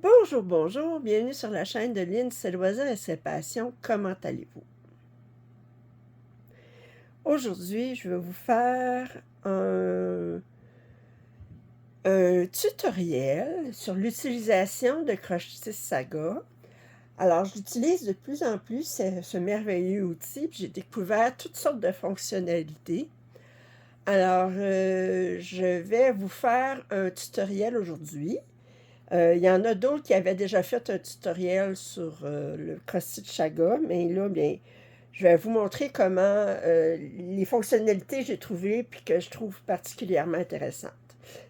Bonjour, bonjour, bienvenue sur la chaîne de Lynn, ses loisirs et ses passions. Comment allez-vous? Aujourd'hui, je vais vous faire un tutoriel sur l'utilisation de Crochety Saga. Alors, j'utilise de plus en plus ce merveilleux outil, puis j'ai découvert toutes sortes de fonctionnalités. Alors, je vais vous faire un tutoriel aujourd'hui. Il y en a d'autres qui avaient déjà fait un tutoriel sur le Crochety Saga, mais là, bien, je vais vous montrer comment les fonctionnalités que j'ai trouvées puis que je trouve particulièrement intéressantes.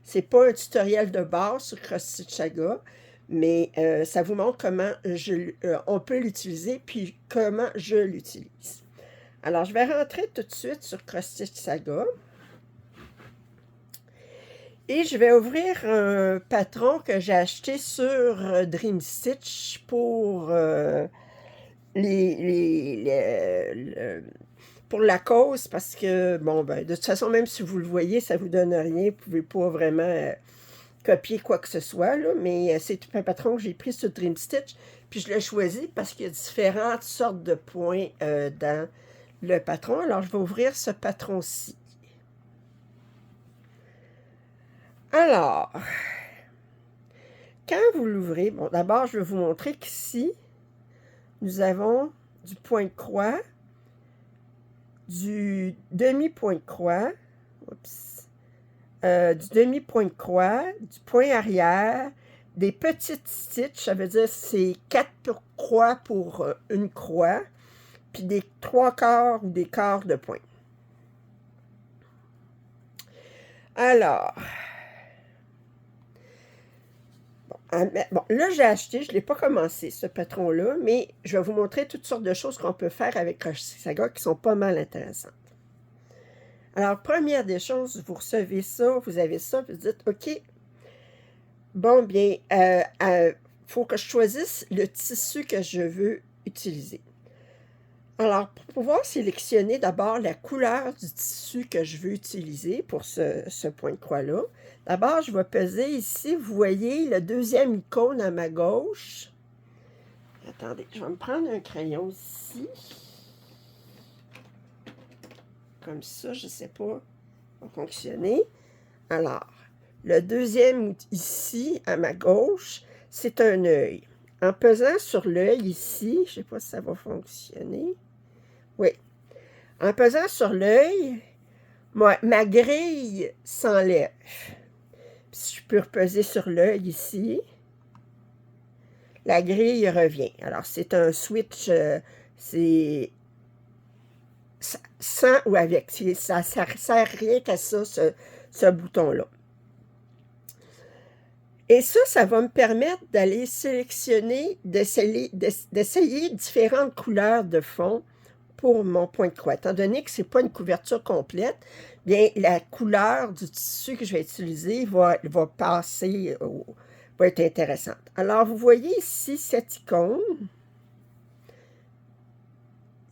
C'est pas un tutoriel de base sur Crochety Saga, mais ça vous montre comment on peut l'utiliser puis comment je l'utilise. Alors, je vais rentrer tout de suite sur Crochety Saga. Et je vais ouvrir un patron que j'ai acheté sur Dream Stitch pour pour la cause, parce que, bon, ben, de toute façon, même si vous le voyez, ça vous donne rien. Vous ne pouvez pas vraiment copier quoi que ce soit, là, mais c'est un patron que j'ai pris sur Dream Stitch, puis je l'ai choisi parce qu'il y a différentes sortes de points dans le patron. Alors, je vais ouvrir ce patron-ci. Alors, quand vous l'ouvrez, bon, d'abord, je vais vous montrer qu'ici, nous avons du point de croix, du demi-point de croix, du demi-point de croix, du point arrière, des petites stitches, ça veut dire c'est 4 croix pour une croix, puis des 3/4 ou des quarts de point. Alors, bon, là, j'ai acheté, je ne l'ai pas commencé, ce patron-là, mais je vais vous montrer toutes sortes de choses qu'on peut faire avec Crochety Saga qui sont pas mal intéressantes. Alors, première des choses, vous recevez ça, vous avez ça, vous dites, OK, bon, bien, faut que je choisisse le tissu que je veux utiliser. Alors, pour pouvoir sélectionner d'abord la couleur du tissu que je veux utiliser pour ce point de croix-là, d'abord, je vais peser ici, vous voyez le deuxième icône à ma gauche. Attendez, je vais me prendre un crayon ici. Comme ça, je ne sais pas, va fonctionner. Alors, le deuxième ici, à ma gauche, c'est un œil. En pesant sur l'œil ici, je ne sais pas si ça va fonctionner. Oui. En pesant sur l'œil, ma grille s'enlève. Puis je peux repeser sur l'œil ici. La grille revient. Alors, c'est un switch, c'est sans ou avec. Ça ne sert rien qu'à ça, ce bouton-là. Et ça va me permettre d'aller sélectionner, d'essayer différentes couleurs de fond pour mon point de croix. Étant donné que ce n'est pas une couverture complète, bien, la couleur du tissu que je vais utiliser va passer, va être intéressante. Alors, vous voyez ici cette icône,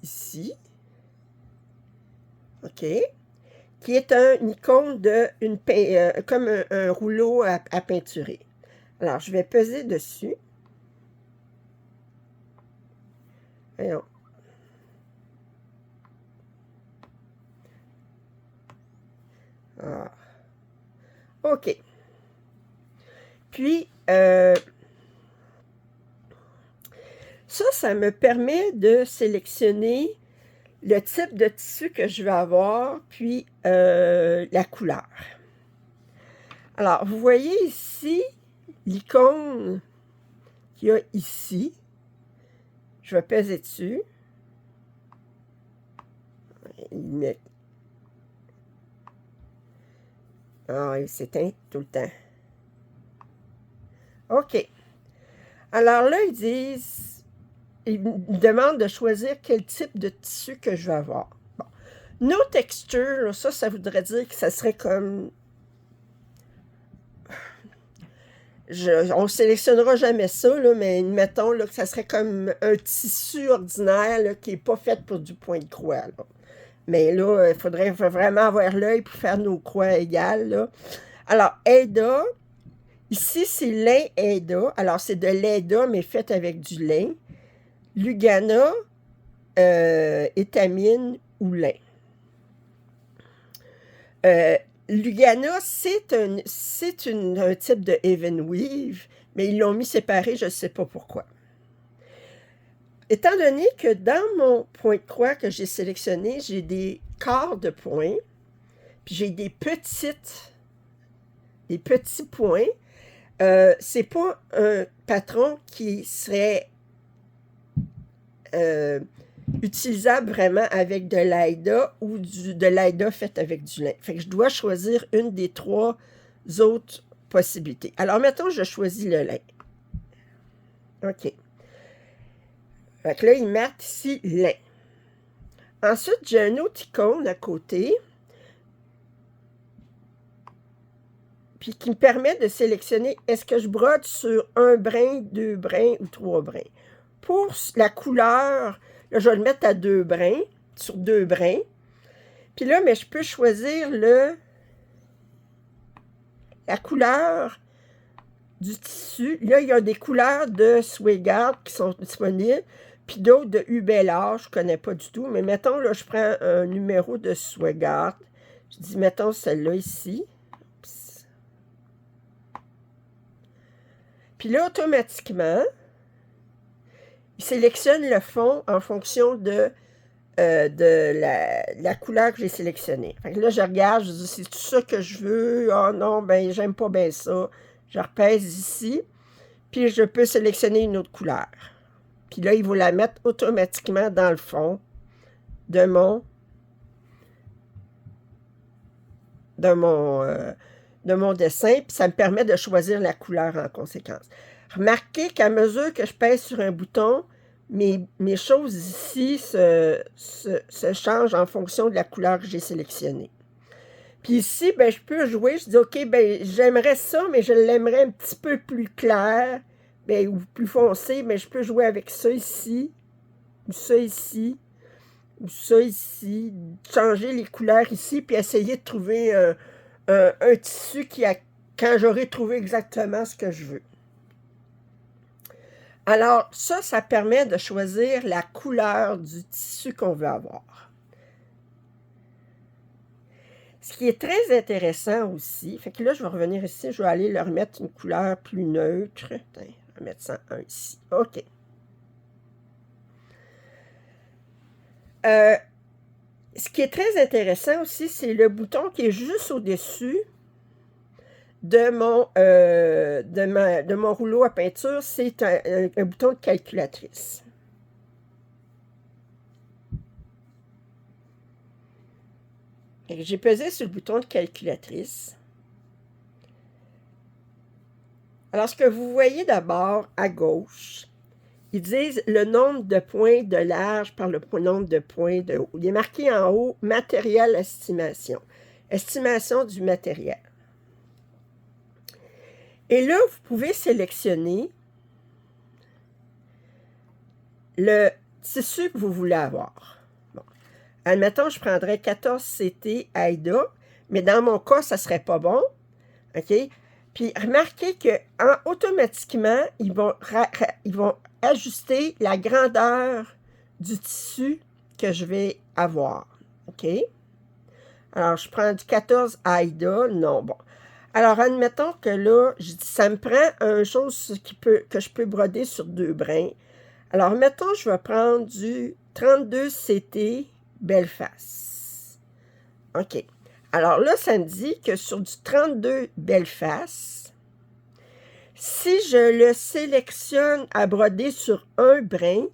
ici, OK, qui est une icône de comme un rouleau à peinturer. Alors, je vais peser dessus. Voyons. Ah. OK. Puis, ça me permet de sélectionner le type de tissu que je vais avoir, puis la couleur. Alors, vous voyez ici l'icône qu'il y a ici. Je vais peser dessus. Ah, il s'éteint tout le temps. OK. Alors là, ils me demandent de choisir quel type de tissu que je vais avoir. Bon. No texture, ça voudrait dire que ça serait comme... on ne sélectionnera jamais ça, là, mais admettons là, que ça serait comme un tissu ordinaire là, qui n'est pas fait pour du point de croix. Là. Mais là, il faudrait vraiment avoir l'œil pour faire nos croix égales. Là. Alors, Ada, Ici, c'est lin Aida. Alors, c'est de l'Aida, mais fait avec du lin. Lugana, étamine ou lin. Lugana, c'est un type de even weave, mais ils l'ont mis séparé, je ne sais pas pourquoi. Étant donné que dans mon point de croix que j'ai sélectionné, j'ai des quarts de points, puis j'ai des petits points, c'est pas un patron qui serait utilisable vraiment avec de l'Aida ou de l'Aida fait avec du lin. Fait que je dois choisir une des 3 autres possibilités. Alors, mettons, je choisis le lin. OK. Fait que là, il marque ici lin. Ensuite, j'ai un autre icône à côté, puis qui me permet de sélectionner est-ce que je brode sur 1 brin, 2 brins ou 3 brins. Pour la couleur, là, je vais le mettre à 2 brins, sur 2 brins. Puis là, mais je peux choisir la couleur du tissu. Là, il y a des couleurs de Swegard qui sont disponibles, puis d'autres de Ubella, je ne connais pas du tout. Mais mettons, là, je prends un numéro de Swegard. Je dis, mettons celle-là ici. Puis là, automatiquement, il sélectionne le fond en fonction de la couleur que j'ai sélectionnée. Fait que là, je regarde, je dis, c'est tout ça que je veux. Oh non, ben, j'aime pas bien ça. Je repèse ici, puis je peux sélectionner une autre couleur. Puis là, il va la mettre automatiquement dans le fond de mon dessin, puis ça me permet de choisir la couleur en conséquence. Remarquez qu'à mesure que je pèse sur un bouton, mes choses ici se changent en fonction de la couleur que j'ai sélectionnée. Puis ici, ben, je peux jouer, je dis, OK, ben, j'aimerais ça, mais je l'aimerais un petit peu plus clair, ben, ou plus foncé, mais je peux jouer avec ça ici, ou ça ici, ou ça ici, changer les couleurs ici, puis essayer de trouver un tissu quand j'aurai trouvé exactement ce que je veux. Alors, ça permet de choisir la couleur du tissu qu'on veut avoir. Ce qui est très intéressant aussi, fait que là, je vais revenir ici, je vais aller leur mettre une couleur plus neutre. Attends, je vais mettre 101 ici. OK. Ce qui est très intéressant aussi, c'est le bouton qui est juste au-dessus de mon rouleau à peinture. C'est un bouton de calculatrice. J'ai pesé sur le bouton de calculatrice. Alors, ce que vous voyez d'abord à gauche, ils disent le nombre de points de large par le nombre de points de haut. Il est marqué en haut « Matériel estimation ». Estimation du matériel. Et là, vous pouvez sélectionner le tissu que vous voulez avoir. Bon. Admettons, je prendrais 14 CT Aida, mais dans mon cas, ça ne serait pas bon. OK? Puis, remarquez qu'automatiquement, ils vont ajuster la grandeur du tissu que je vais avoir. OK? Alors, je prends du 14 Aida. Non, bon. Alors, admettons que là, je dis, ça me prend une chose que je peux broder sur 2 brins. Alors, mettons, je vais prendre du 32 CT Belleface. OK. Alors là, ça me dit que sur du 32 Belleface, si je le sélectionne à broder sur 1 brin,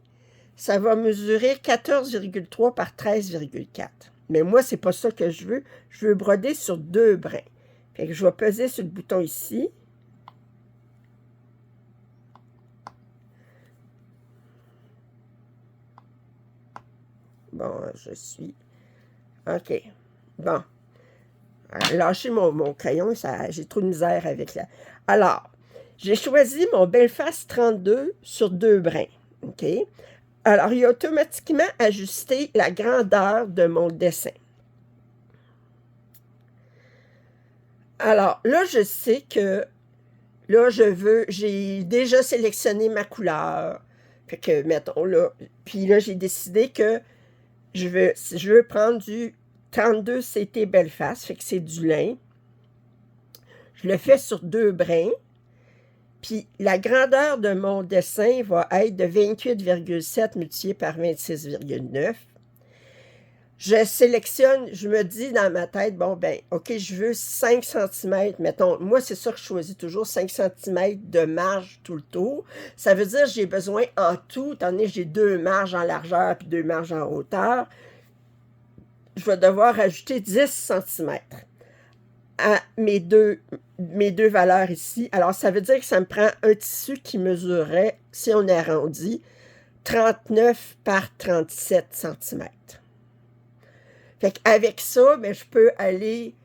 ça va mesurer 14,3 par 13,4. Mais moi, c'est pas ça que je veux. Je veux broder sur 2 brins. Fait que je vais peser sur le bouton ici. Bon, je suis... OK. Bon. Lâchez mon crayon, j'ai trop de misère avec la... Alors, j'ai choisi mon Belleface 32 sur 2 brins. OK? Alors, il a automatiquement ajusté la grandeur de mon dessin. Alors, là, je sais que là, j'ai déjà sélectionné ma couleur. Fait que, mettons, là, puis là, j'ai décidé que je veux prendre du 32 CT Belfast, fait que c'est du lin. Je le fais sur 2 brins. Puis la grandeur de mon dessin va être de 28,7 multiplié par 26,9. Je sélectionne, je me dis dans ma tête, bon, ben, OK, je veux 5 cm. Mettons, moi, c'est ça que je choisis toujours, 5 cm de marge tout le tour. Ça veut dire que j'ai besoin en tout, étant donné que j'ai 2 marges en largeur puis 2 marges en hauteur, je vais devoir ajouter 10 cm à mes deux valeurs ici. Alors, ça veut dire que ça me prend un tissu qui mesurerait, si on arrondit, 39 par 37 cm. Fait qu'avec ça, ben, je peux aller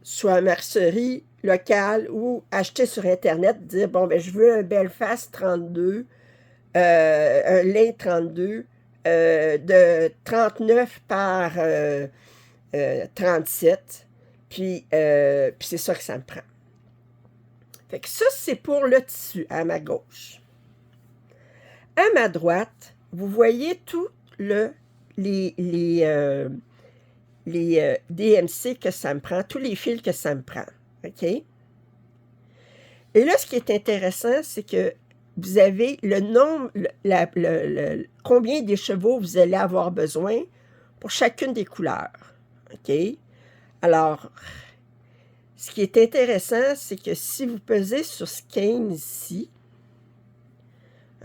soit à mercerie locale ou acheter sur Internet, dire, bon, ben, je veux un Belfast 32, un lin 32, de 39 par 37. Puis c'est ça que ça me prend. Fait que ça, c'est pour le tissu à ma gauche. À ma droite, vous voyez tous les DMC que ça me prend, tous les fils que ça me prend. OK? Et là, ce qui est intéressant, c'est que vous avez le nombre, combien d'écheveaux vous allez avoir besoin pour chacune des couleurs. OK? Alors, ce qui est intéressant, c'est que si vous pesez sur Skein ici,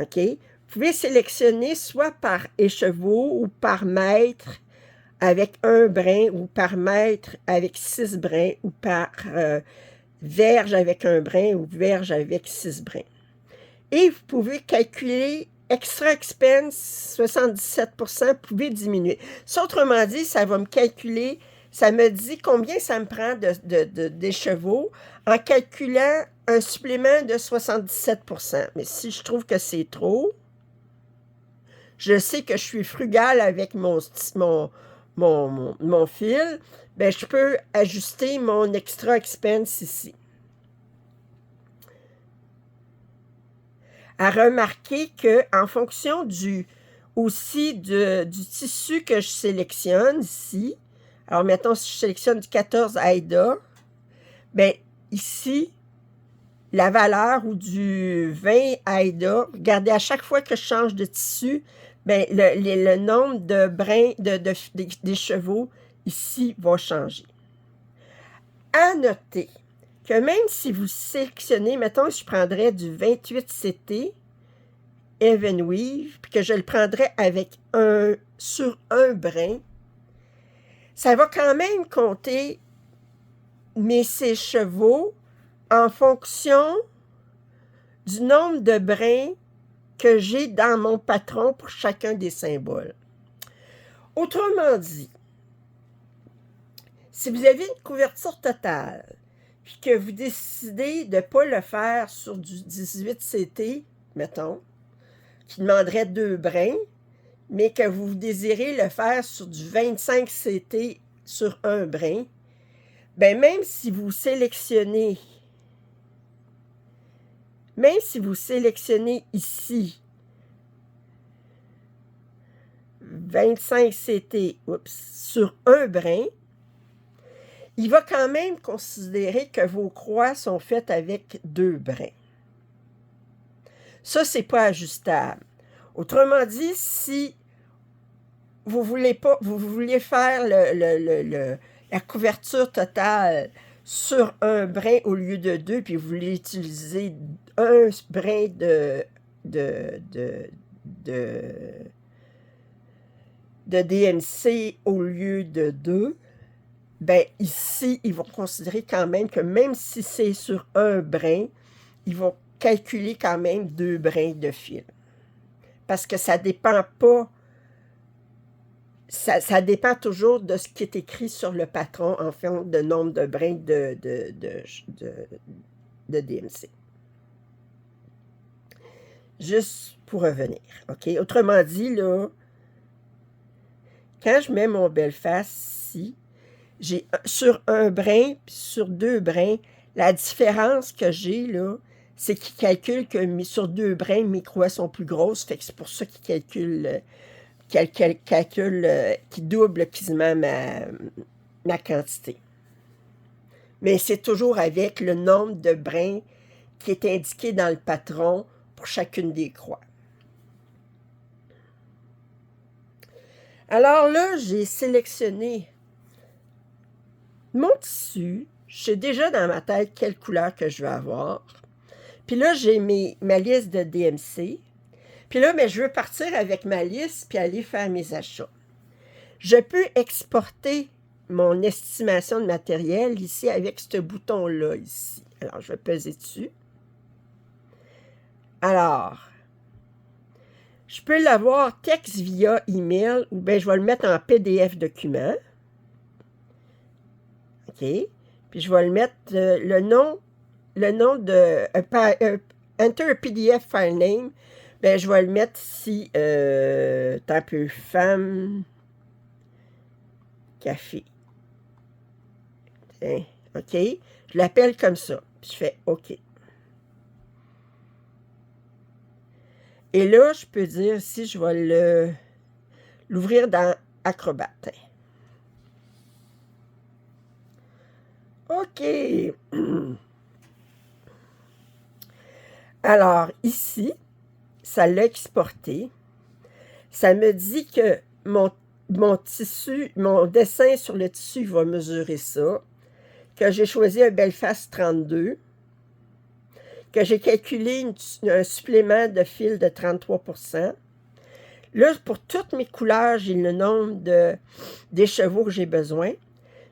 OK, vous pouvez sélectionner soit par écheveau ou par mètre avec un brin ou par mètre avec 6 brins ou par verge avec un brin ou verge avec 6 brins. Et vous pouvez calculer extra expense 77%, vous pouvez diminuer. Ça, autrement dit, ça va me calculer, ça me dit combien ça me prend d'écheveaux en calculant un supplément de 77%. Mais si je trouve que c'est trop, je sais que je suis frugale avec mon fil, ben je peux ajuster mon extra expense ici. À remarquer qu'en fonction du tissu que je sélectionne ici, alors mettons si je sélectionne du 14 Aida, ben ici, la valeur ou du 20 Aida, regardez, à chaque fois que je change de tissu, ben le nombre de brins d'écheveaux ici va changer. À noter que même si vous sélectionnez, mettons, je prendrais du 28 CT Even Weave, puis que je le prendrais sur un brin, ça va quand même compter mes écheveaux en fonction du nombre de brins que j'ai dans mon patron pour chacun des symboles. Autrement dit, si vous avez une couverture totale, puis que vous décidez de ne pas le faire sur du 18 CT, mettons, qui demanderait 2 brins, mais que vous désirez le faire sur du 25 CT sur un brin, ben même si vous sélectionnez ici 25 CT sur un brin, il va quand même considérer que vos croix sont faites avec 2 brins. Ça, c'est pas ajustable. Autrement dit, si vous vouliez faire la couverture totale sur un brin au lieu de 2, puis vous voulez utiliser un brin de DMC au lieu de 2, ben ici, ils vont considérer quand même que même si c'est sur un brin, ils vont calculer quand même 2 brins de fil. Parce que ça dépend pas, ça dépend toujours de ce qui est écrit sur le patron en fait de nombre de brins de DMC. Juste pour revenir, OK? Autrement dit, là, quand je mets mon Belfast ici, j'ai sur un brin puis sur 2 brins, La différence que j'ai, là, c'est qu'il calcule que sur 2 brins, mes croix sont plus grosses, fait que c'est pour ça qu'il calcule, qu'il double quasiment ma quantité. Mais c'est toujours avec le nombre de brins qui est indiqué dans le patron pour chacune des croix. Alors là, j'ai sélectionné mon tissu. Je sais déjà dans ma tête quelle couleur que je veux avoir. Puis là, j'ai ma liste de DMC. Puis là, mais je veux partir avec ma liste puis aller faire mes achats. Je peux exporter mon estimation de matériel ici avec ce bouton-là ici. Alors, je vais peser dessus. Alors, je peux l'avoir texte via email ou bien je vais le mettre en PDF document. OK. Puis je vais le mettre le nom de enter a PDF file name. Ben, je vais le mettre ici, un peu femme café. OK. Je l'appelle comme ça. Puis je fais OK. Et là, je peux dire si je vais l'ouvrir dans Acrobat. OK. Alors, ici, ça l'a exporté. Ça me dit que mon tissu, mon dessin sur le tissu va mesurer ça, que j'ai choisi un Belfast 32, que j'ai calculé un supplément de fil de 33%. Là, pour toutes mes couleurs, j'ai le nombre d'écheveaux que j'ai besoin.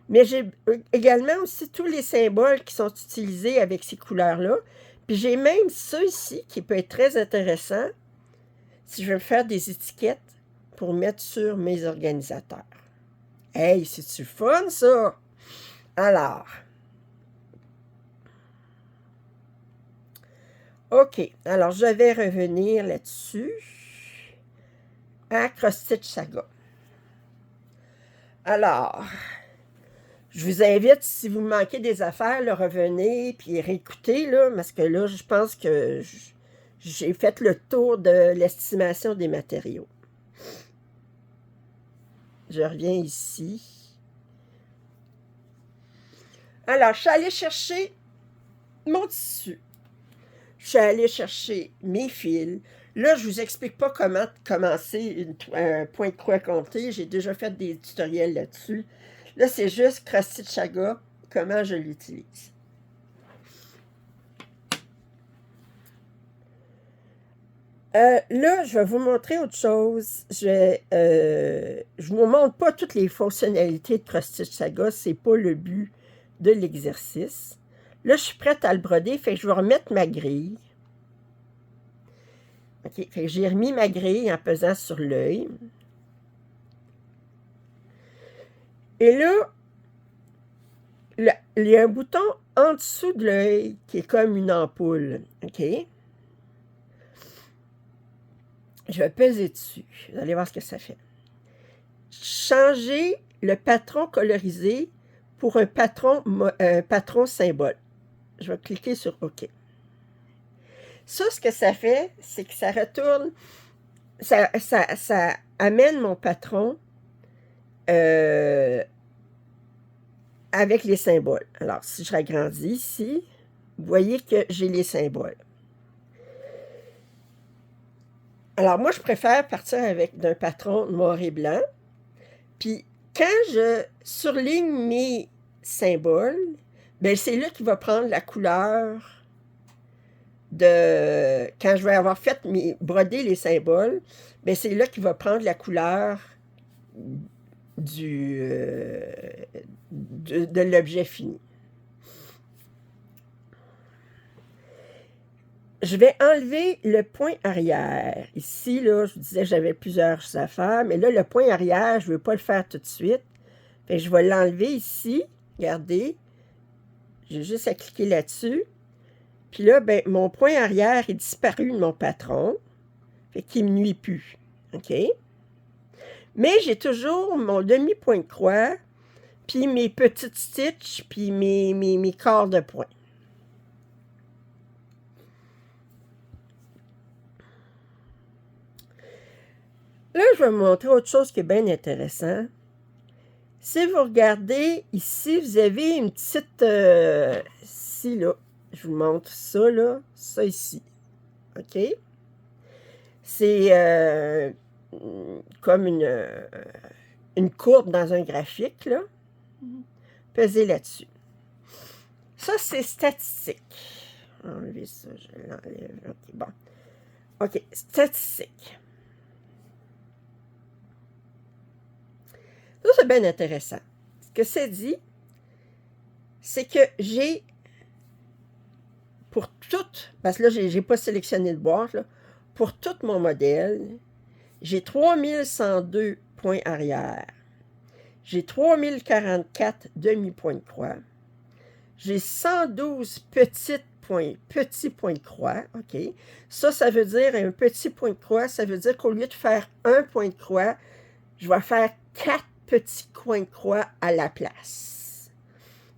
Mais j'ai également aussi tous les symboles qui sont utilisés avec ces couleurs-là. Puis j'ai même ça ici qui peut être très intéressant si je veux faire des étiquettes pour mettre sur mes organisateurs. Hey, c'est-tu fun, ça? Alors, OK. Alors, je vais revenir là-dessus à Cross-Stitch Saga. Alors, je vous invite, si vous manquez des affaires, là, revenez puis réécoutez, là, parce que là, je pense que j'ai fait le tour de l'estimation des matériaux. Je reviens ici. Alors, je suis allée chercher mon tissu. Je suis allée chercher mes fils. Là, je ne vous explique pas comment commencer un point de croix compté. J'ai déjà fait des tutoriels là-dessus. Là, c'est juste Cross-Stitch Saga, comment je l'utilise. Là, je vais vous montrer autre chose. Je ne vous montre pas toutes les fonctionnalités de Cross-Stitch Saga. Ce n'est pas le but de l'exercice. Là, je suis prête à le broder, fait que je vais remettre ma grille. OK, fait que j'ai remis ma grille en pesant sur l'œil. Et là, il y a un bouton en dessous de l'œil qui est comme une ampoule. OK? Je vais peser dessus. Vous allez voir ce que ça fait. Changer le patron colorisé pour un patron symbole. Je vais cliquer sur OK. Ça, ce que ça fait, c'est que ça retourne, ça amène mon patron avec les symboles. Alors, si je agrandis ici, vous voyez que j'ai les symboles. Alors, moi, je préfère partir avec d'un patron noir et blanc. Puis, quand je surligne mes symboles, bien, c'est là qu'il va prendre la couleur de... Quand je vais avoir fait broder les symboles, bien, c'est là qu'il va prendre la couleur de l'objet fini. Je vais enlever le point arrière. Ici, là, je vous disais que j'avais plusieurs affaires, mais là, le point arrière, je ne veux pas le faire tout de suite. Fait que je vais l'enlever ici. Regardez. J'ai juste à cliquer là-dessus. Puis là, ben, mon point arrière est disparu de mon patron. Fait qu'il ne me nuit plus. OK? Mais j'ai toujours mon demi-point de croix, puis mes petites stitches, puis mes corps de point. Là, je vais vous montrer autre chose qui est bien intéressant. Si vous regardez ici, vous avez une petite... ici, là, je vous montre ça, là, ça ici. OK? C'est comme une courbe dans un graphique, là. Pesez là-dessus. Ça, c'est statistique. Enlever ça, je l'enlève. OK, bon. OK, statistique. Ça, c'est bien intéressant. Ce que ça dit, c'est que j'ai, pour tout, parce que là, je n'ai pas sélectionné de boîte, là, pour tout mon modèle, j'ai 3102 points arrière. J'ai 3044 demi-points de croix. J'ai 112 petits points de croix. OK? Ça veut dire un petit point de croix. Ça veut dire qu'au lieu de faire un point de croix, je vais faire 4 petits coins de croix à la place.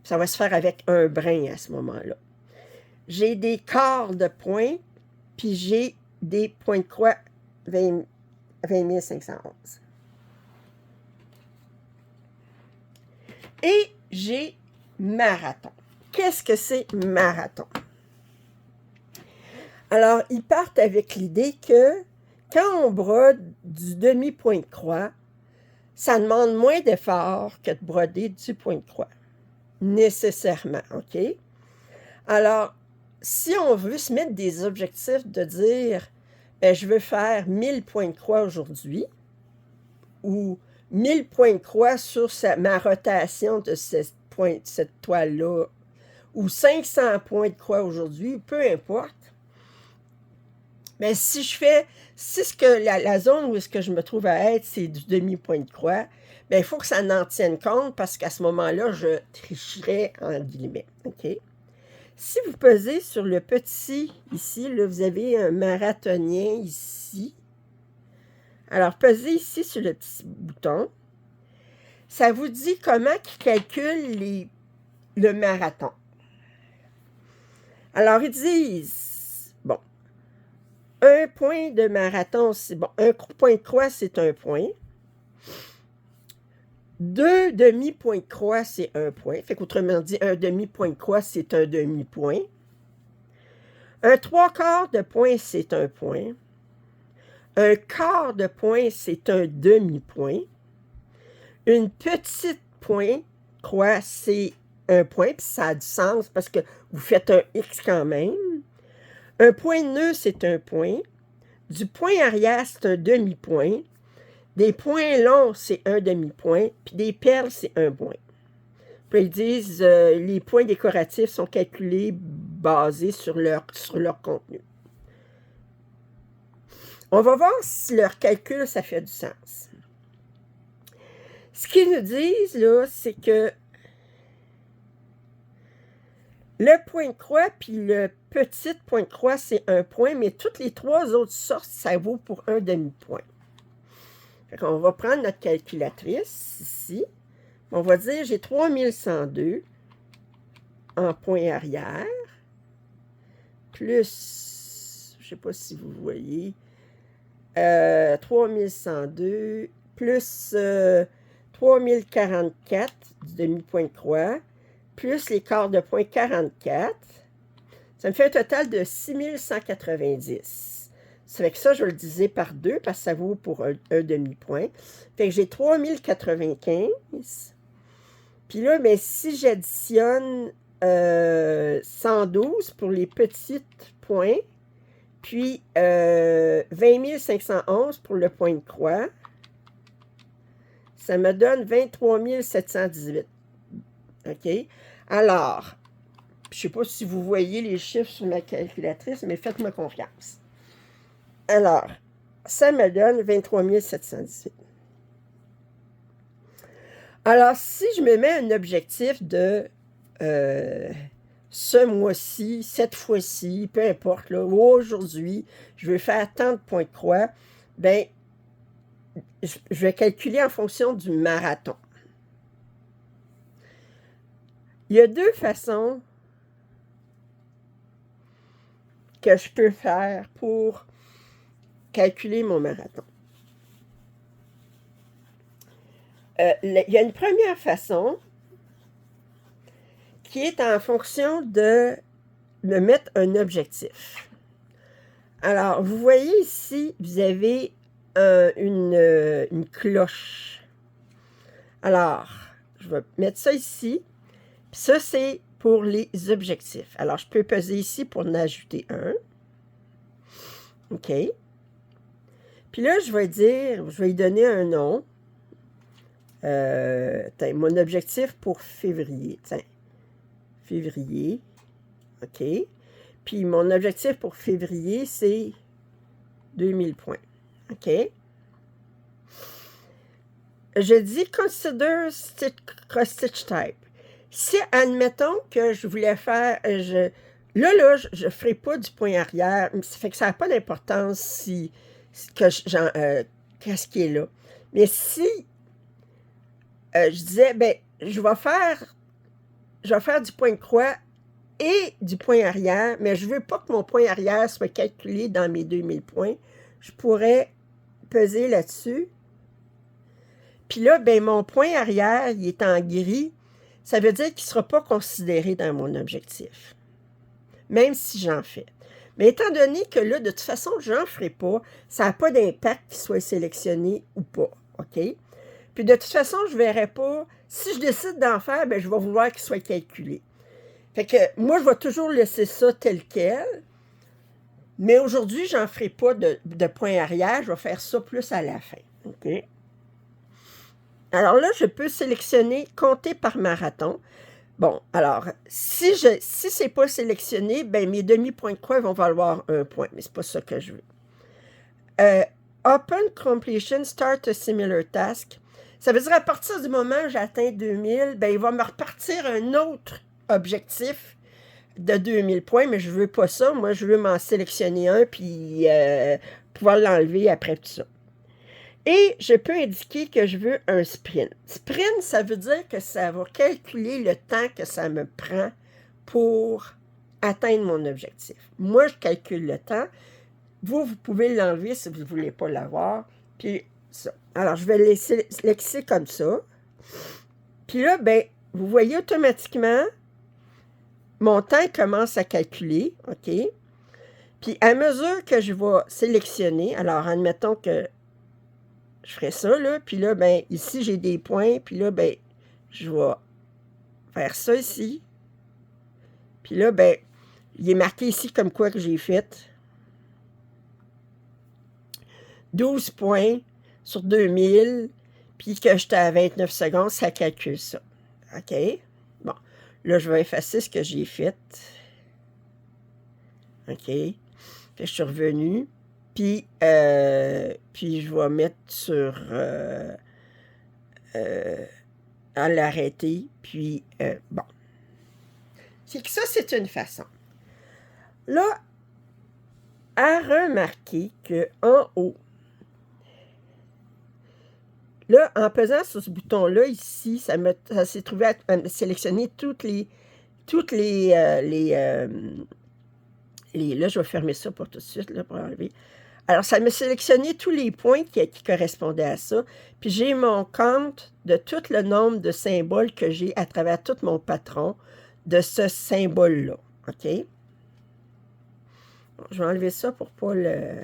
Ça va se faire avec un brin à ce moment-là. J'ai des quarts de points, puis j'ai des points de croix 20 511. Et j'ai marathon. Qu'est-ce que c'est marathon? Alors, ils partent avec l'idée que quand on brode du demi-point de croix, ça demande moins d'effort que de broder du point de croix. Nécessairement, OK? Alors, si on veut se mettre des objectifs de dire, je veux faire 1000 points de croix aujourd'hui, ou 1000 points de croix sur ma rotation de cette toile-là, ou 500 points de croix aujourd'hui, peu importe. Mais si ce que la zone où est-ce que je me trouve à être, c'est du demi-point de croix, bien, il faut que ça en tienne compte parce qu'à ce moment-là, je tricherais en guillemets. OK? Si vous pesez sur le petit ici, là, vous avez un marathonien ici. Alors, pesez ici sur le petit bouton. Ça vous dit comment il calcule le marathon. Alors, ils disent, bon, un point de marathon, c'est bon, un point de croix, c'est un point. 2 demi-points de croix, c'est un point. Fait qu'autrement dit, un demi-point de croix, c'est un demi-point. Un 3/4 de point, c'est un point. Un quart de point, c'est un demi-point. Une petite point, croix, c'est un point, puis ça a du sens parce que vous faites un X quand même. Un point nœud, c'est un point. Du point arrière, c'est un demi-point. Des points longs, c'est un demi-point. Puis des perles, c'est un point. Puis ils disent les points décoratifs sont calculés basés sur leur contenu. On va voir si leur calcul, ça fait du sens. Ce qu'ils nous disent, là, c'est que le point de croix puis le petit point de croix, c'est un point, mais toutes les trois autres sortes, ça vaut pour un demi-point. Fait qu'on va prendre notre calculatrice ici. On va dire, j'ai 3102 en point arrière, plus, je ne sais pas si vous voyez, 3102, plus 3044 du demi-point de croix, plus les quarts de point 44, ça me fait un total de 6190. Ça fait que ça, je le disais par 2 parce que ça vaut pour un demi-point. Fait que j'ai 3095. Puis là, mais si j'additionne 112 pour les petits points, puis 20 511 pour le point de croix, ça me donne 23 718. OK? Alors, je ne sais pas si vous voyez les chiffres sur ma calculatrice, mais faites-moi confiance. Alors, ça me donne 23 718. Alors, si je me mets un objectif de ce mois-ci, cette fois-ci, peu importe, là, aujourd'hui, je veux faire tant de points de croix, bien, je vais calculer en fonction du marathon. Il y a deux façons que je peux faire pour calculer mon marathon. il y a une première façon qui est en fonction de me mettre un objectif. Alors, vous voyez ici, vous avez une cloche. Alors, je vais mettre ça ici. Puis ça, c'est pour les objectifs. Alors, je peux peser ici pour en ajouter un. OK. Puis là, je vais lui donner un nom. Mon objectif pour février. Tiens, février. OK. Puis mon objectif pour février, c'est 2000 points. OK. Je dis Consider cross-stitch type. Si, admettons que je voulais faire... là, je ne ferai pas du point arrière. Ça fait que ça n'a pas d'importance si qu'est-ce qui est là. Mais si je disais, ben, je vais faire du point de croix et du point arrière, mais je ne veux pas que mon point arrière soit calculé dans mes 2000 points. Je pourrais peser là-dessus. Puis là, ben, mon point arrière, il est en gris. Ça veut dire qu'il ne sera pas considéré dans mon objectif, même si j'en fais. Mais étant donné que là, de toute façon, je n'en ferai pas, ça n'a pas d'impact qu'il soit sélectionné ou pas, OK? Puis de toute façon, je ne verrai pas. Si je décide d'en faire, ben, je vais vouloir qu'il soit calculé. Fait que moi, je vais toujours laisser ça tel quel. Mais aujourd'hui, je n'en ferai pas de point arrière. Je vais faire ça plus à la fin, OK? Alors là, je peux sélectionner « Compter par marathon ». Bon, alors, si ce n'est pas sélectionné, ben mes demi-points de croix vont valoir 1 point, mais ce n'est pas ça que je veux. Open completion, start a similar task. Ça veut dire à partir du moment où j'atteins 2000, ben il va me repartir un autre objectif de 2000 points, mais je ne veux pas ça. Moi, je veux m'en sélectionner un puis pouvoir l'enlever après tout ça. Et je peux indiquer que je veux un sprint. Sprint, ça veut dire que ça va calculer le temps que ça me prend pour atteindre mon objectif. Moi, je calcule le temps. Vous pouvez l'enlever si vous ne voulez pas l'avoir. Puis ça. Alors, je vais laisser comme ça. Puis là, ben, vous voyez automatiquement, mon temps commence à calculer. OK? Puis à mesure que je vais sélectionner, alors admettons que je ferai ça, là, puis là, ben, ici, j'ai des points, puis là, ben, je vais faire ça ici. Puis là, ben, il est marqué ici comme quoi que j'ai fait 12 points sur 2000, puis que j'étais à 29 secondes, ça calcule ça. OK? Bon, là, je vais effacer ce que j'ai fait. OK? Puis je suis revenu, puis je vais mettre sur... à l'arrêter, puis bon. C'est que ça, c'est une façon. Là, à remarquer qu'en haut, là, en pesant sur ce bouton-là, ici, ça s'est trouvé à me sélectionner là, je vais fermer ça pour tout de suite, là, pour enlever. Alors, ça m'a sélectionné tous les points qui correspondaient à ça. Puis j'ai mon compte de tout le nombre de symboles que j'ai à travers tout mon patron de ce symbole-là. OK? Bon, je vais enlever ça pour pas le...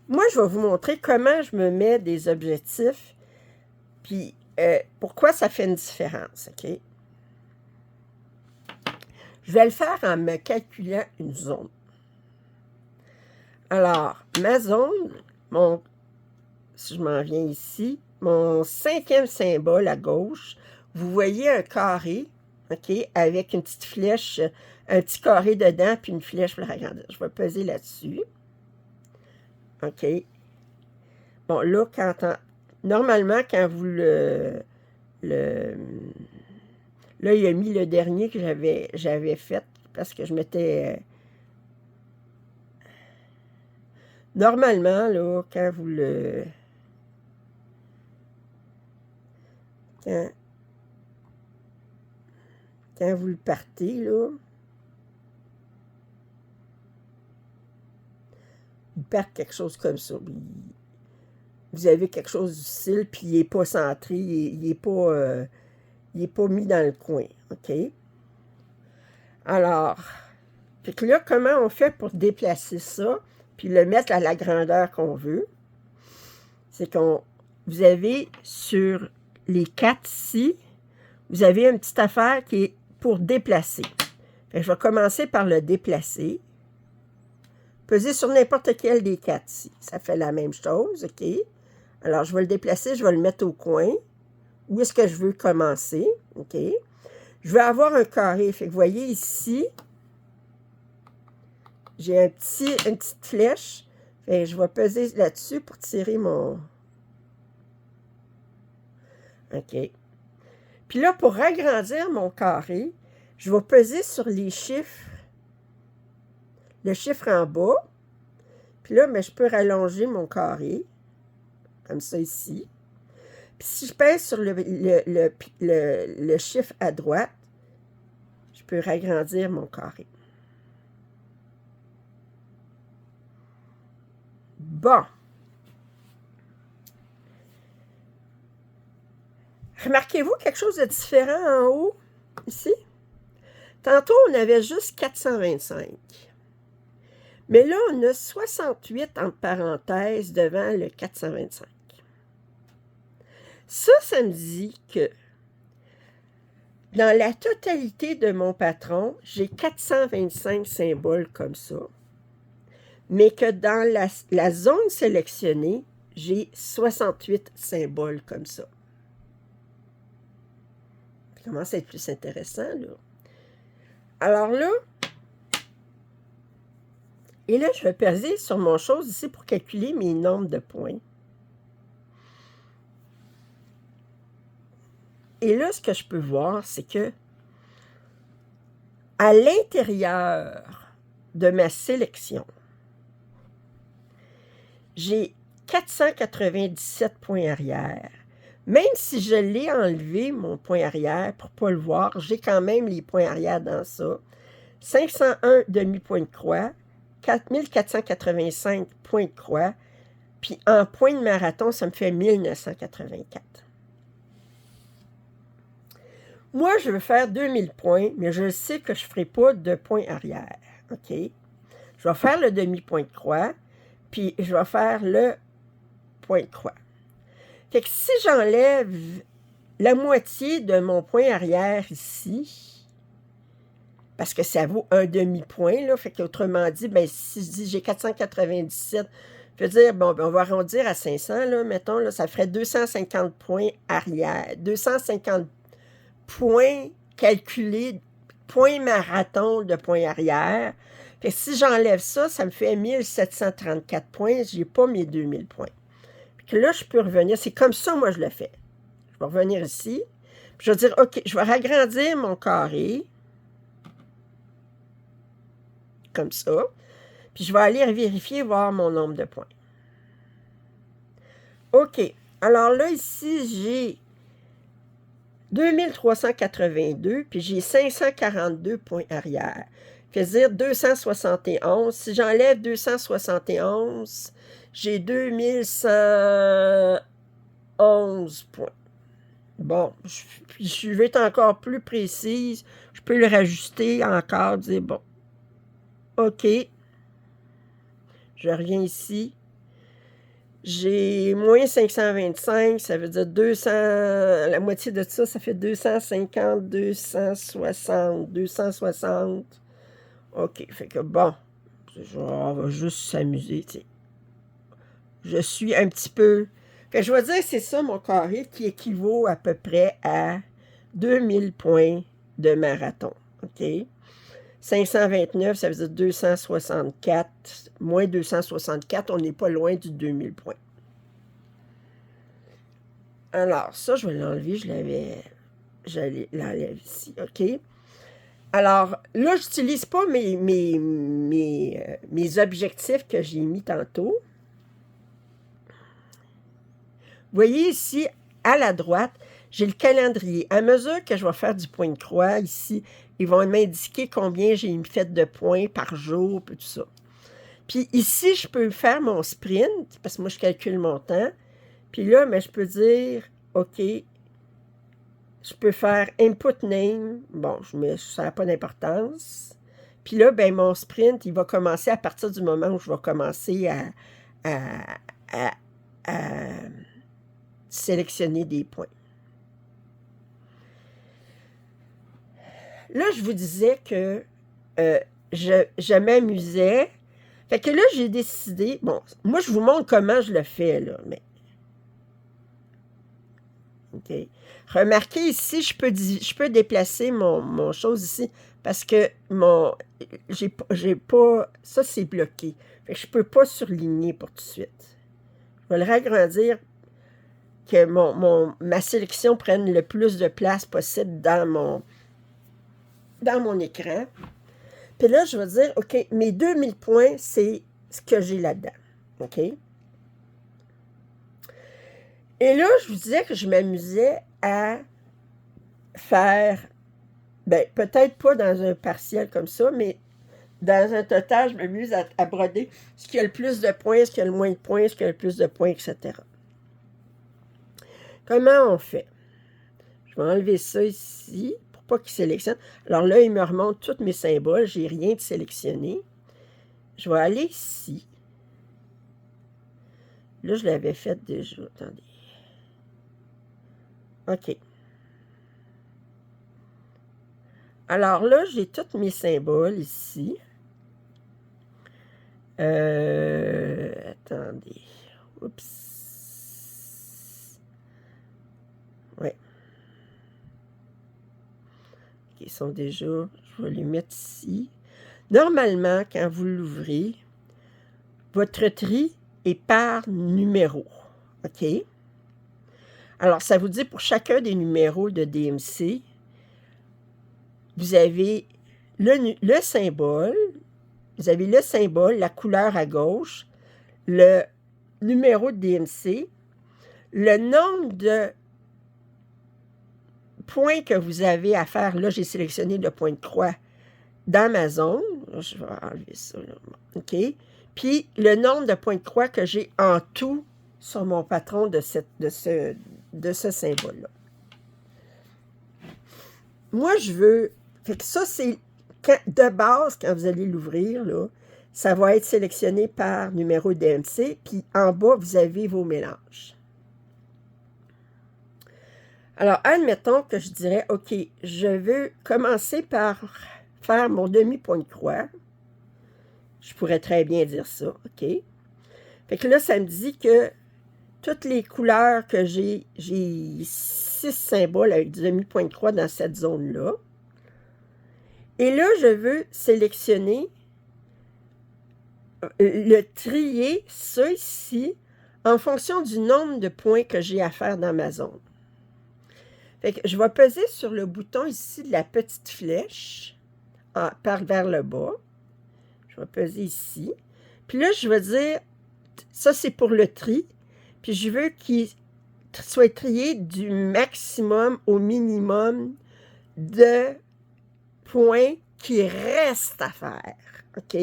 Moi, je vais vous montrer comment je me mets des objectifs, puis pourquoi ça fait une différence, OK? Je vais le faire en me calculant une zone. Alors, ma zone, si je m'en viens ici, mon 5e symbole à gauche, vous voyez un carré, OK, avec une petite flèche, un petit carré dedans, puis une flèche pour l'agrandir. Je vais peser là-dessus. OK. Bon, là, normalement, quand vous là, il a mis le dernier que j'avais fait, parce que je m'étais... Normalement, là, quand vous quand vous le partez, là, vous perdre quelque chose comme ça. Vous avez quelque chose du style, puis il n'est pas centré, il n'est pas mis dans le coin, OK? Alors, fait que là, comment on fait pour déplacer ça, puis le mettre à la grandeur qu'on veut? C'est vous avez sur les 4 ici, vous avez une petite affaire qui est pour déplacer. Fait que je vais commencer par le déplacer. Peser sur n'importe quel des 4 ici. Ça fait la même chose, OK? Alors, je vais le déplacer, je vais le mettre au coin. Où est-ce que je veux commencer? OK? Je vais avoir un carré. Fait que vous voyez ici, j'ai une petite flèche. Fait que je vais peser là-dessus pour tirer mon... OK. Puis là, pour agrandir mon carré, je vais peser sur les chiffres, le chiffre en bas. Puis là, mais je peux rallonger mon carré, comme ça ici. Puis si je pèse sur le chiffre à droite, je peux agrandir mon carré. Bon. Remarquez-vous quelque chose de différent en haut, ici? Tantôt, on avait juste 425. Mais là, on a 68 entre parenthèses devant le 425. Ça me dit que dans la totalité de mon patron, j'ai 425 symboles comme ça, mais que dans la zone sélectionnée, j'ai 68 symboles comme ça. Ça commence à être plus intéressant, là. Alors là, et là, je vais peser sur mon chose ici pour calculer mes nombres de points. Et là, ce que je peux voir, c'est que à l'intérieur de ma sélection, j'ai 497 points arrière. Même si je l'ai enlevé, mon point arrière, pour ne pas le voir, j'ai quand même les points arrière dans ça. 501 demi-points de croix, 4485 points de croix, puis en points de marathon, ça me fait 1984. Moi, je veux faire 2000 points, mais je sais que je ne ferai pas de points arrière. OK? Je vais faire le demi-point de croix, puis je vais faire le point de croix. Fait que si j'enlève la moitié de mon point arrière ici, parce que ça vaut un demi-point, là, fait qu'autrement dit, ben, si je dis j'ai 497, je veux dire, bon, ben, on va arrondir à 500, là, mettons, là, ça ferait 250 points arrière, 250 points calculés, points marathon de points arrière. Fait que si j'enlève ça, ça me fait 1734 points, je n'ai pas mes 2000 points. Que là, je peux revenir. C'est comme ça, moi, je le fais. Je vais revenir ici. Puis je vais dire, OK, je vais agrandir mon carré. Comme ça. Puis je vais aller vérifier, voir mon nombre de points. OK. Alors là, ici, j'ai 2382, puis j'ai 542 points arrière. C'est-à-dire 271. Si j'enlève 271, j'ai 2111 points. Bon, je vais être encore plus précise. Je peux le rajouter encore, dire bon. OK. Je reviens ici. J'ai moins 525, ça veut dire 200, la moitié de ça, ça fait 250, 260, 260. OK, fait que bon, on va juste s'amuser, tu sais. Je suis un petit peu... Fait que je vais dire que c'est ça mon carré qui équivaut à peu près à 2000 points de marathon, OK? 529, ça veut dire 264, moins 264, on n'est pas loin du 2000 points. Alors, ça, je vais l'enlever, j'allais l'enlever ici, OK? Alors, là, je n'utilise pas mes objectifs que j'ai mis tantôt. Vous voyez ici, à la droite, j'ai le calendrier. À mesure que je vais faire du point de croix ici, ils vont m'indiquer combien j'ai fait de points par jour, puis tout ça. Puis ici, je peux faire mon sprint, parce que moi, je calcule mon temps. Puis là, mais je peux dire, OK, je peux faire input name. Bon, ça n'a pas d'importance. Puis là, ben mon sprint, il va commencer à partir du moment où je vais commencer à, à sélectionner des points. Là, je vous disais que je m'amusais. Fait que là, j'ai décidé... Bon, moi, je vous montre comment je le fais, là, mais... OK. Remarquez ici, je peux déplacer mon chose ici, parce que j'ai pas... Ça, c'est bloqué. Fait que je peux pas surligner pour tout de suite. Je vais le ragrandir, que ma sélection prenne le plus de place possible dans mon écran. Puis là, je vais dire, OK, mes 2000 points, c'est ce que j'ai là-dedans. OK? Et là, je vous disais que je m'amusais à faire, ben peut-être pas dans un partiel comme ça, mais dans un total, je m'amuse à broder ce qui a le plus de points, ce qui a le moins de points, ce qui a le plus de points, etc. Comment on fait? Je vais enlever ça ici pour pas qu'il sélectionne. Alors là, il me remonte tous mes symboles. J'ai rien de sélectionné. Je vais aller ici. Là, je l'avais fait déjà. Attendez. OK. Alors là, j'ai tous mes symboles ici. Attendez. Oups. Ouais. Ils sont déjà... Je vais les mettre ici. Normalement, quand vous l'ouvrez, votre tri est par numéro. OK? Alors, ça vous dit pour chacun des numéros de DMC, vous avez le symbole, vous avez le symbole, la couleur à gauche, le numéro de DMC, le nombre de points que vous avez à faire. Là, j'ai sélectionné le point de croix dans ma zone. Je vais enlever ça. Là. OK? Puis, le nombre de points de croix que j'ai en tout sur mon patron de ce symbole-là. Moi, je veux... Fait que ça, c'est... De base, quand vous allez l'ouvrir, là, ça va être sélectionné par numéro DMC, puis en bas, vous avez vos mélanges. Alors, admettons que je dirais, OK, je veux commencer par faire mon demi-point de croix. Je pourrais très bien dire ça, OK? Fait que là, ça me dit que toutes les couleurs que j'ai 6 symboles avec du demi-point de croix dans cette zone-là. Et là, je veux sélectionner, le trier, ça ici, en fonction du nombre de points que j'ai à faire dans ma zone. Fait que je vais peser sur le bouton ici de la petite flèche, vers le bas. Je vais peser ici. Puis là, je vais dire, ça c'est pour le tri, puis je veux qu'il soit trié du maximum au minimum de points qui restent à faire. OK?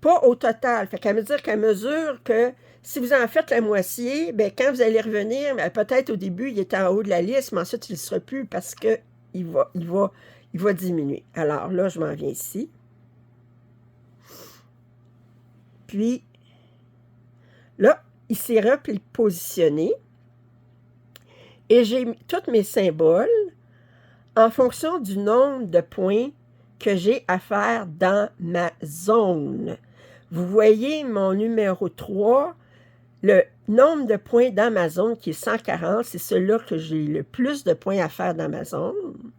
Pas au total. Fait qu'à me dire qu'à mesure que si vous en faites la moitié, bien, quand vous allez revenir, peut-être au début, il est en haut de la liste, mais ensuite, il ne sera plus parce qu'il va diminuer. Alors là, je m'en viens ici. Puis, là, il s'est repositionné. Et j'ai tous mes symboles en fonction du nombre de points que j'ai à faire dans ma zone. Vous voyez mon numéro 3, le nombre de points dans ma zone qui est 140, c'est celui-là que j'ai le plus de points à faire dans ma zone.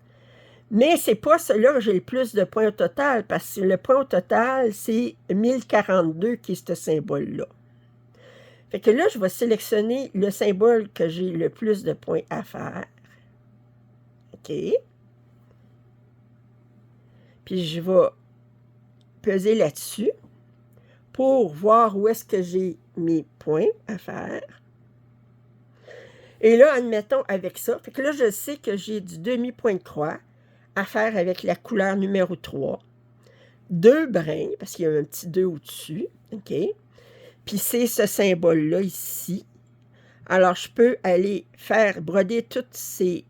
Mais ce n'est pas celui-là que j'ai le plus de points au total, parce que le point au total, c'est 1042 qui est ce symbole-là. Fait que là, je vais sélectionner le symbole que j'ai le plus de points à faire. OK. Puis je vais peser là-dessus pour voir où est-ce que j'ai mes points à faire. Et là, admettons avec ça, fait que là, je sais que j'ai du demi-point de croix à faire avec la couleur numéro 3. 2 brins, parce qu'il y a un petit 2 au-dessus, OK? Puis c'est ce symbole-là ici. Alors, je peux aller faire broder tous ces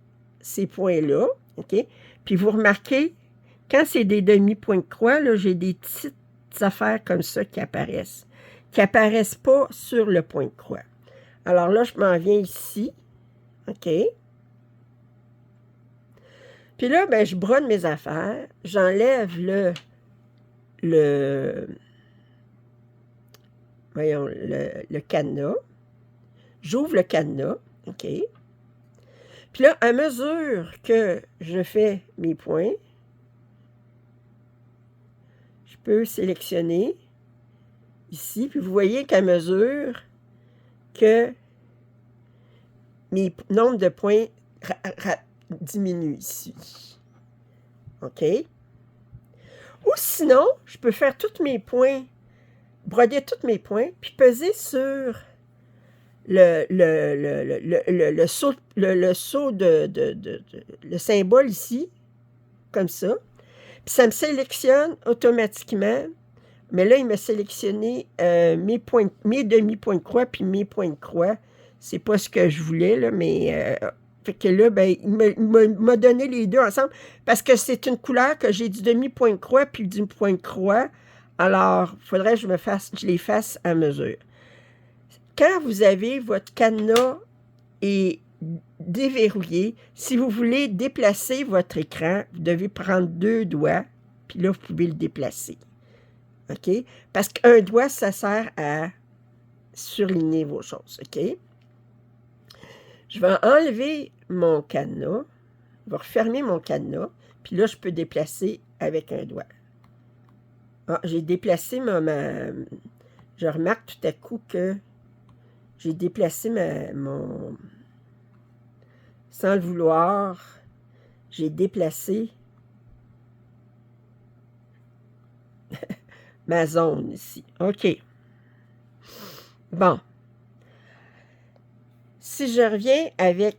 points-là, OK? Puis vous remarquez, quand c'est des demi-points de croix, là, j'ai des petites affaires comme ça qui apparaissent pas sur le point de croix. Alors là, je m'en viens ici, OK? Puis là, ben, je brode mes affaires, j'enlève le cadenas, j'ouvre le cadenas, OK? Puis là, à mesure que je fais mes points, je peux sélectionner ici, puis vous voyez qu'à mesure que mes nombres de points diminuent ici. OK? Ou sinon, je peux faire tous mes points, broder tous mes points, puis peser sur le saut le symbole ici, comme ça. Puis ça me sélectionne automatiquement. Mais là, il m'a sélectionné mes demi-points de croix puis mes points de croix. C'est pas ce que je voulais, là, mais... fait que là, ben, il m'a donné les deux ensemble parce que c'est une couleur que j'ai du demi-point de croix puis du point de croix. Alors, il faudrait que je les fasse à mesure. Quand vous avez votre cadenas et déverrouillé, si vous voulez déplacer votre écran, vous devez prendre 2 doigts, puis là, vous pouvez le déplacer. OK? Parce qu'un doigt, ça sert à surligner vos choses. OK? Je vais enlever mon cadenas. Je vais refermer mon cadenas. Puis là, je peux déplacer avec un doigt. Ah, j'ai déplacé Je remarque tout à coup que j'ai déplacé sans le vouloir, j'ai déplacé ma zone ici. OK. Bon. Si je reviens avec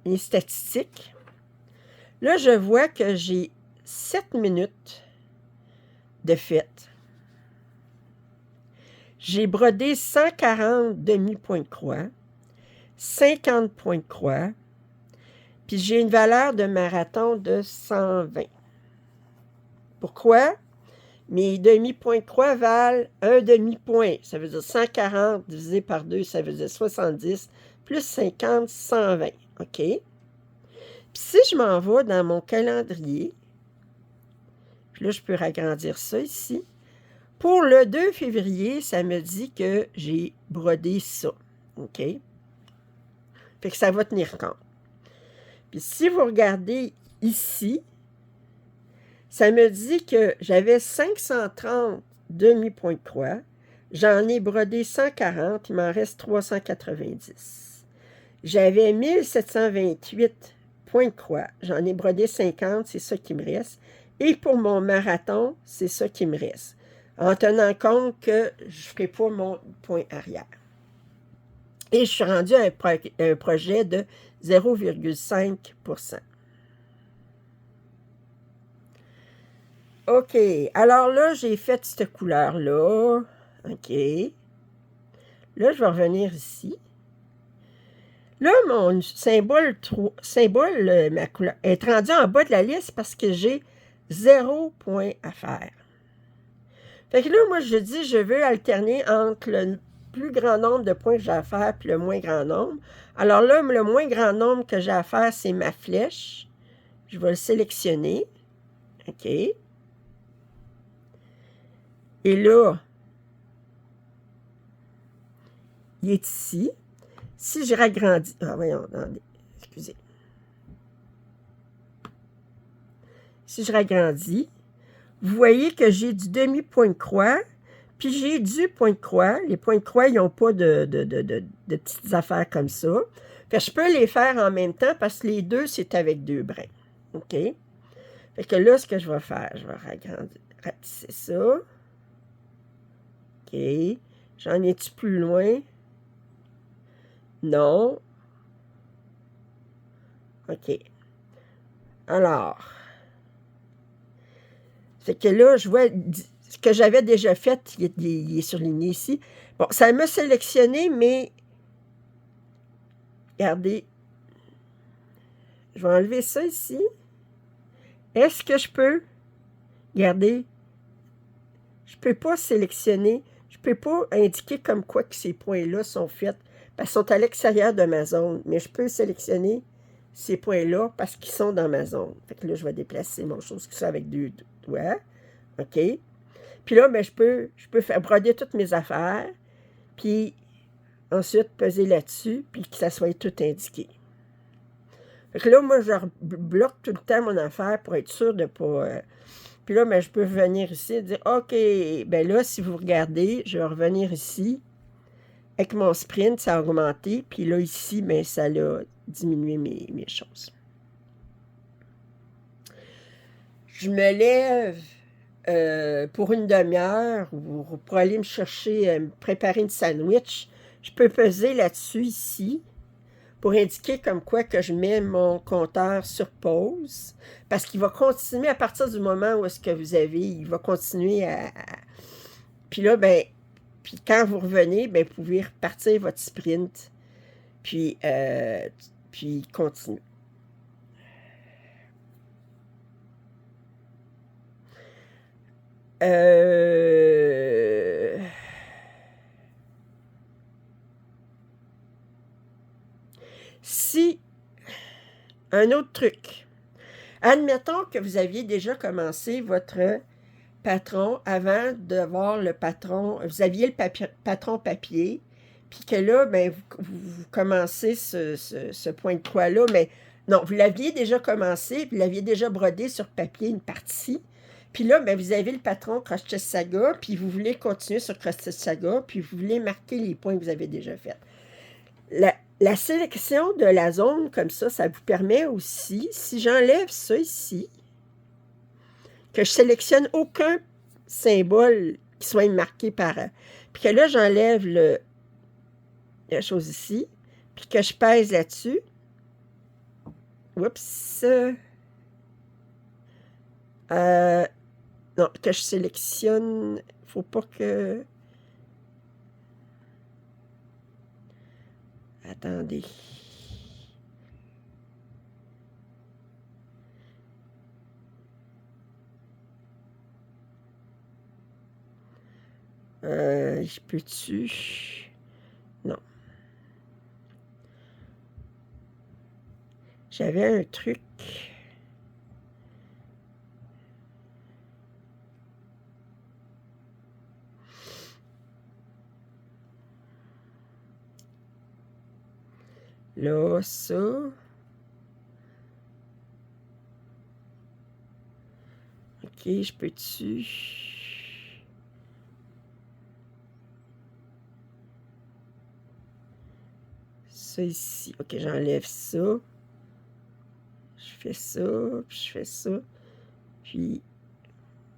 les statistiques, là, je vois que j'ai 7 minutes de fête. J'ai brodé 140 demi-points de croix, 50 points de croix, puis j'ai une valeur de marathon de 120. Pourquoi? Mes demi-points de croix valent un demi-point. Ça veut dire 140 divisé par 2, ça veut dire 70, plus 50, 120. OK? Puis si je m'en vais dans mon calendrier, puis là, je peux agrandir ça ici. Pour le 2 février, ça me dit que j'ai brodé ça. OK? Fait que ça va tenir compte. Puis si vous regardez ici, ça me dit que j'avais 530 demi-points de croix. J'en ai brodé 140, il m'en reste 390. J'avais 1728 points de croix. J'en ai brodé 50, c'est ça qui me reste. Et pour mon marathon, c'est ça qui me reste. En tenant compte que je ne ferai pas mon point arrière. Et je suis rendu à un projet de 0,5%. OK. Alors là, j'ai fait cette couleur-là. OK. Là, je vais revenir ici. Là, mon symbole, ma couleur, est rendu en bas de la liste parce que j'ai 0 point à faire. Fait que là, moi, je dis, je veux alterner entre le plus grand nombre de points que j'ai à faire puis le moins grand nombre. Alors là, le moins grand nombre que j'ai à faire, c'est ma flèche. Je vais le sélectionner. OK. Et là, il est ici. Si je ragrandis... Ah, voyons, attendez. Excusez. Si je ragrandis, vous voyez que j'ai du demi-point de croix, puis j'ai du point de croix. Les points de croix, ils n'ont pas de petites affaires comme ça. Fait que je peux les faire en même temps parce que les deux, c'est avec 2 brins. OK? Fait que là, ce que je vais faire, je vais rapetisser ça. OK. J'en ai-tu plus loin? Non. OK. Alors, Fait que là, je vois ce que j'avais déjà fait, il est surligné ici. Bon, ça m'a sélectionné, mais regardez, je vais enlever ça ici. Est-ce que je peux, regardez, je peux pas sélectionner, je peux pas indiquer comme quoi que ces points-là sont faits, parce qu'ils sont à l'extérieur de ma zone, mais je peux sélectionner ces points-là parce qu'ils sont dans ma zone. Fait que là, je vais déplacer mon chose qui ça avec deux doigts. OK? Puis là, ben, je peux faire broder toutes mes affaires, puis ensuite peser là-dessus, puis que ça soit tout indiqué. Fait que là, moi, je bloque tout le temps mon affaire pour être sûr de ne pas... Puis là, ben, je peux venir ici et dire, OK, ben là, si vous regardez, je vais revenir ici. Avec mon sprint, ça a augmenté. Puis là, ici, ben, ça a diminué mes choses. Je me lève pour une demi-heure ou pour aller me chercher, me préparer une sandwich. Je peux peser là-dessus ici pour indiquer comme quoi que je mets mon compteur sur pause, parce qu'il va continuer à partir du moment où est-ce que vous avez, il va continuer puis là, ben, puis quand vous revenez, ben, vous pouvez repartir votre sprint, puis continuer. Si, un autre truc, admettons que vous aviez déjà commencé votre patron avant de voir le patron, vous aviez le patron papier, puis que là, ben, vous commencez ce point de croix-là, mais non, vous l'aviez déjà commencé, vous l'aviez déjà brodé sur papier une partie, puis là, ben, vous avez le patron Cross-Chest Saga, puis vous voulez continuer sur Cross-Chest Saga, puis vous voulez marquer les points que vous avez déjà faits. La sélection de la zone comme ça vous permet aussi, si j'enlève ça ici, que je sélectionne aucun symbole qui soit marqué par... Puis que là, j'enlève la chose ici, puis que je pèse là-dessus. Oups. Non, que je sélectionne... Faut pas que... Attendez. Je peux-tu... Non. J'avais un truc... Là, ça... OK, je peux-tu... Ça ici. OK, j'enlève ça. Je fais ça, puis je fais ça. Puis...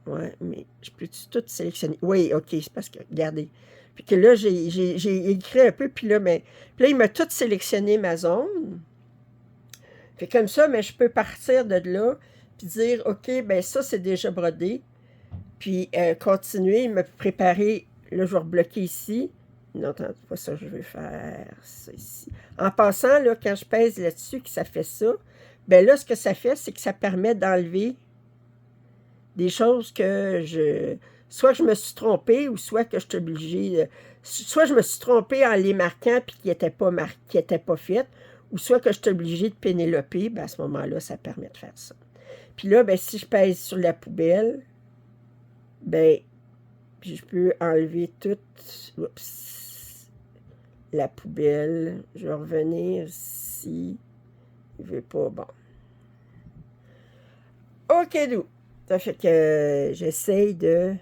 Ouais, mais je peux-tu tout sélectionner? Oui, OK, c'est parce que, regardez. Puis que là, j'ai écrit un peu, puis là, il m'a tout sélectionné ma zone. Fait comme ça, mais je peux partir de là, puis dire, OK, ben ça, c'est déjà brodé. Puis continuer, me préparer. Là, je vais rebloquer ici. Non, attends, c'est pas ça que je veux faire. Ça ici. En passant, là, quand je pèse là-dessus, que ça fait ça, ben là, ce que ça fait, c'est que ça permet d'enlever des choses que soit que je me suis trompée, ou soit que je suis obligée... soit je me suis trompée en les marquant, puis qui n'étaient pas faites, ou soit que je suis obligée de pénéloper, ben à ce moment-là, ça permet de faire ça. Puis là, ben, si je pèse sur la poubelle, ben, puis je peux enlever toute... Oups, la poubelle. Je vais revenir ici. Il veut pas... Bon. OK, d'où? Ça fait que j'essaye de...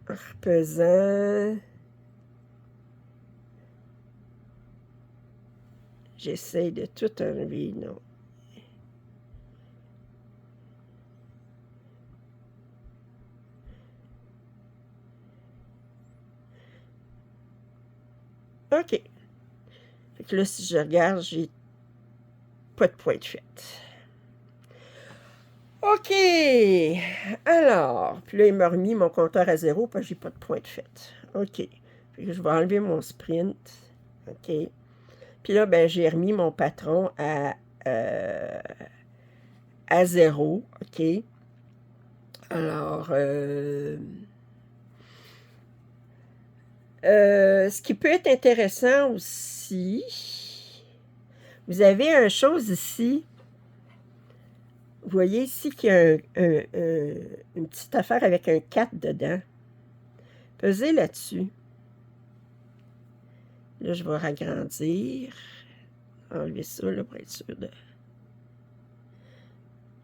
Repesant. J'essaye de tout enlever, non. OK. Fait que là, si je regarde, j'ai pas de pointe faite. OK. Alors, puis là, il m'a remis mon compteur à 0 parce que j'ai pas de pointe faite. OK. Puis je vais enlever mon sprint. OK. Puis là, ben, j'ai remis mon patron à 0. OK. Alors, ce qui peut être intéressant aussi, vous avez une chose ici. Vous voyez ici qu'il y a une petite affaire avec un 4 dedans. Pesez là-dessus. Là, je vais ragrandir. Enlever ça, là, pour être sûr de...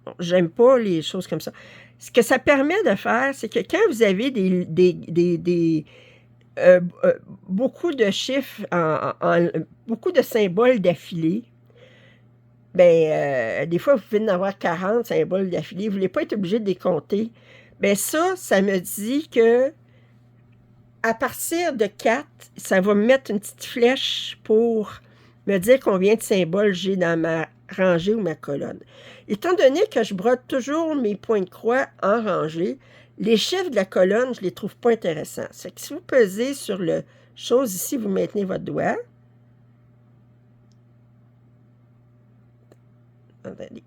Bon, j'aime pas les choses comme ça. Ce que ça permet de faire, c'est que quand vous avez beaucoup de chiffres, beaucoup de symboles d'affilée, ben, des fois, vous pouvez en avoir 40 symboles d'affilée. Vous ne voulez pas être obligé de les compter. Ben ça me dit que à partir de 4, ça va me mettre une petite flèche pour me dire combien de symboles j'ai dans ma rangée ou ma colonne. Étant donné que je brode toujours mes points de croix en rangée, les chiffres de la colonne, je ne les trouve pas intéressants. C'est que si vous pesez sur le chose ici, vous maintenez votre doigt. Attendez.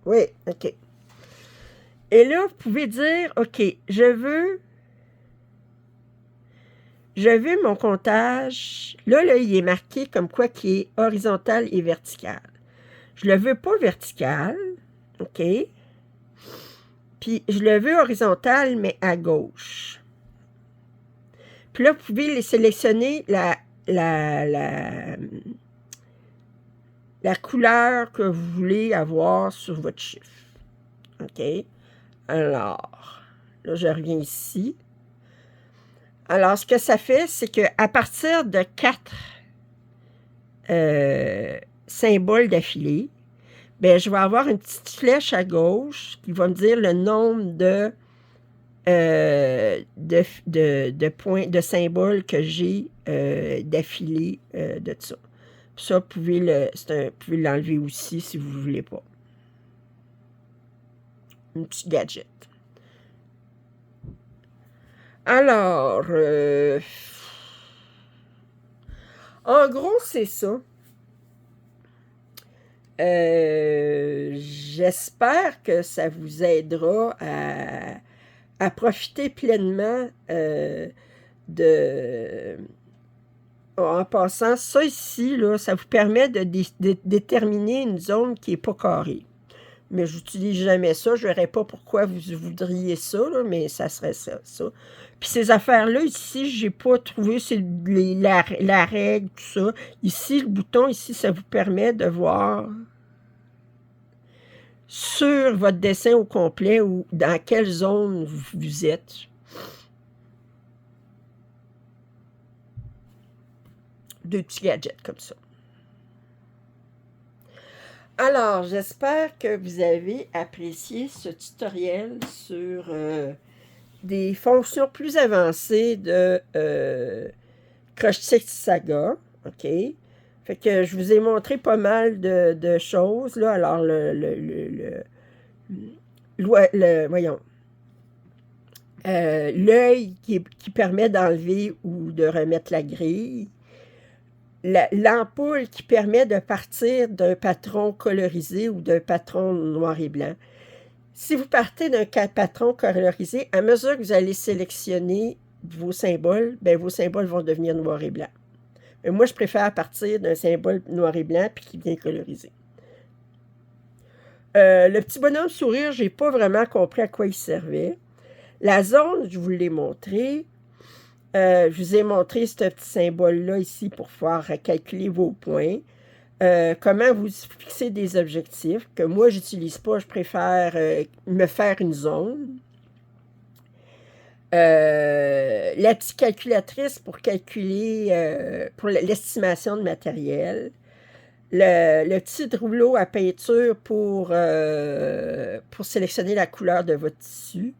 Oui, OK. Et là, vous pouvez dire, OK, je veux mon comptage. Là, il est marqué comme quoi qui est horizontal et vertical. Je le veux pas vertical, OK? Puis, je le veux horizontal, mais à gauche. Puis là, vous pouvez les sélectionner la couleur que vous voulez avoir sur votre chiffre. OK? Alors, là, je reviens ici. Alors, ce que ça fait, c'est qu'à partir de 4 symboles d'affilée, ben, je vais avoir une petite flèche à gauche qui va me dire le nombre de points, de symboles que j'ai d'affilée de ça. Puis ça, vous pouvez l'enlever aussi si vous ne voulez pas. Un petit gadget. Alors, en gros, c'est ça. J'espère que ça vous aidera à profiter pleinement en passant, ça ici, là, ça vous permet de déterminer une zone qui n'est pas carrée. Mais je n'utilise jamais ça. Je ne verrais pas pourquoi vous voudriez ça, là, mais ça serait ça. Puis ces affaires-là, ici, je n'ai pas trouvé la règle, tout ça. Ici, le bouton, ici, ça vous permet de voir sur votre dessin au complet ou dans quelle zone vous êtes. Deux petits gadgets comme ça. Alors, j'espère que vous avez apprécié ce tutoriel sur des fonctions plus avancées de Crush Saga. OK? Fait que je vous ai montré pas mal de choses, là. Alors, voyons. L'œil qui permet d'enlever ou de remettre la grille. L'ampoule qui permet de partir d'un patron colorisé ou d'un patron noir et blanc. Si vous partez d'un patron colorisé, à mesure que vous allez sélectionner vos symboles, bien, vos symboles vont devenir noir et blanc. Mais moi, je préfère partir d'un symbole noir et blanc puis qui vient colorisé. Le petit bonhomme sourire, je n'ai pas vraiment compris à quoi il servait. La zone, je vous l'ai montré. Je vous ai montré ce petit symbole-là ici pour pouvoir calculer vos points. Comment vous fixez des objectifs que moi, je n'utilise pas. Je préfère me faire une zone. La petite calculatrice pour calculer, pour l'estimation de matériel. Le petit rouleau à peinture pour sélectionner la couleur de votre tissu.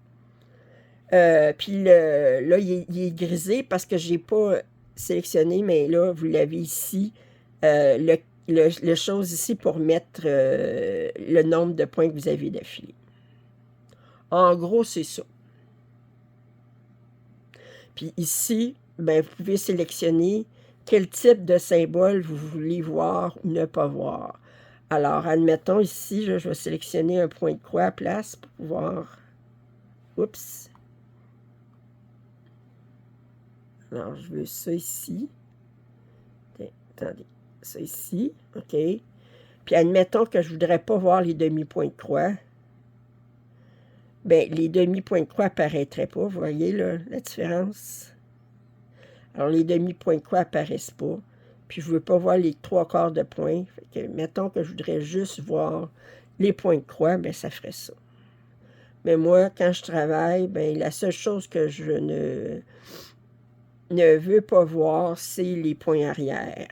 Puis là, il est grisé parce que j'ai pas sélectionné, mais là, vous l'avez ici, le chose ici pour mettre le nombre de points que vous avez d'affilée. En gros, c'est ça. Puis ici, ben, vous pouvez sélectionner quel type de symbole vous voulez voir ou ne pas voir. Alors, admettons ici, je vais sélectionner un point de croix à place pour pouvoir... Oups! Alors, je veux ça ici. Attendez, ça ici, OK. Puis admettons que je ne voudrais pas voir les demi-points de croix. Bien, les demi-points de croix n'apparaîtraient pas, vous voyez là, la différence? Alors, les demi-points de croix n'apparaissent pas. Puis, je ne veux pas voir les 3/4 de points. Fait que, mettons que je voudrais juste voir les points de croix, bien, ça ferait ça. Mais moi, quand je travaille, bien, la seule chose que je ne veux pas voir, c'est les points arrière.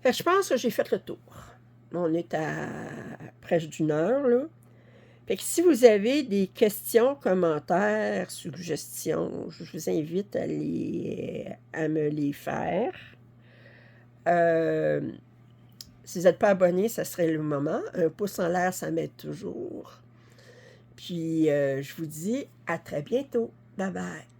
Fait que je pense que j'ai fait le tour. On est à presque d'une heure, là. Fait que si vous avez des questions, commentaires, suggestions, je vous invite à me les faire. Si vous n'êtes pas abonné, ça serait le moment. Un pouce en l'air, ça m'aide toujours. Puis, je vous dis à très bientôt. Bye bye.